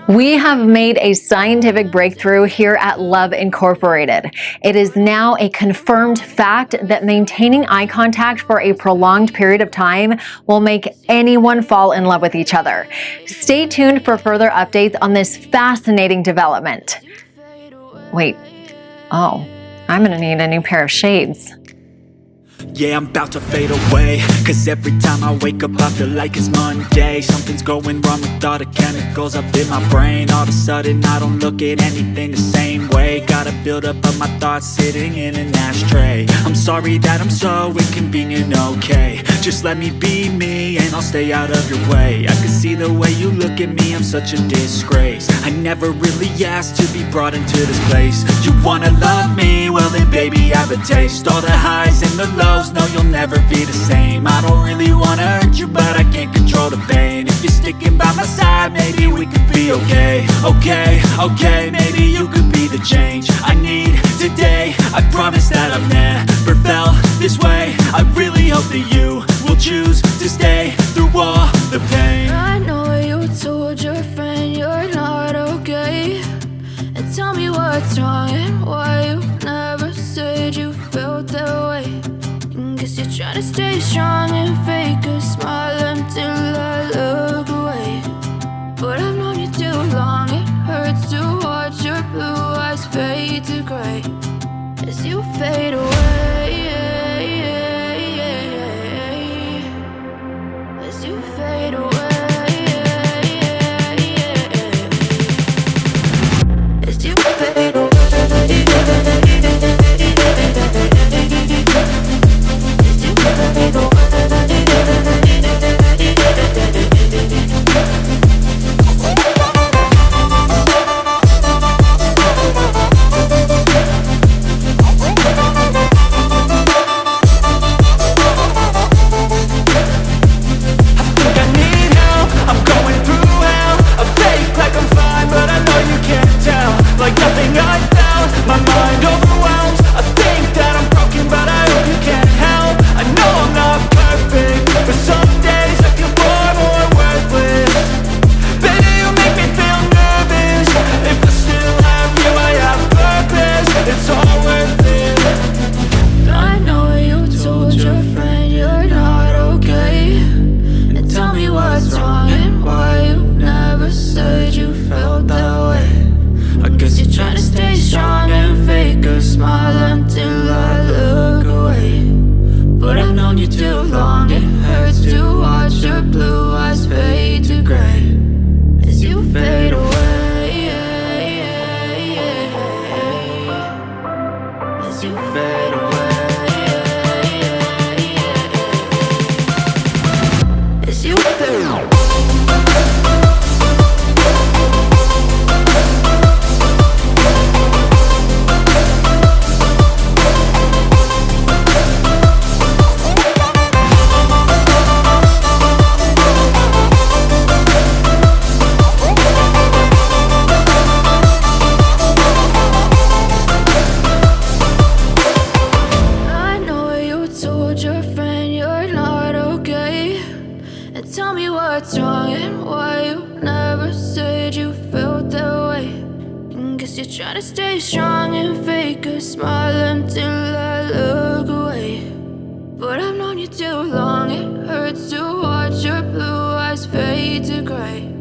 We have made a scientific breakthrough here at Love Incorporated. It is now a confirmed fact that maintaining eye contact for a prolonged period of time will make anyone fall in love with each other. Stay tuned for further updates on this fascinating development. Wait, oh, I'm gonna need a new pair of shades. Yeah, I'm about to fade away, cause every time I wake up I feel like it's Monday. Something's going wrong with all the chemicals up in my brain. All of a sudden I don't look at anything the same way. Got a buildup of my thoughts sitting in an ashtray. I'm sorry that I'm so inconvenient, okay. Just let me be me and I'll stay out of your way. I can see the way you look at me, I'm such a disgrace. I never really asked to be brought into this place. You wanna love me? Well then baby I have a taste. All the highs and the lows, no you'll never be the same. I don't really wanna hurt you but I can't control the pain. If you're sticking by my side maybe we could be okay. Okay, maybe you could be the change I need today. I promise that I've never felt this way. I really hope that you will choose to stay through all the pain. I know you told your friend you're not okay, and tell me what's wrong and why you never said you felt that way. Guess you're trying to stay strong and fake a smile until I look away. But I've known you too long, it hurts to watch your blue eyes fade to gray as you fade away. As you fade away. As you fade away. Tell me what's wrong and why you never said you felt that way. Guess you're trying to stay strong and fake a smile until I look away. But I've known you too long, it hurts to watch your blue eyes fade to gray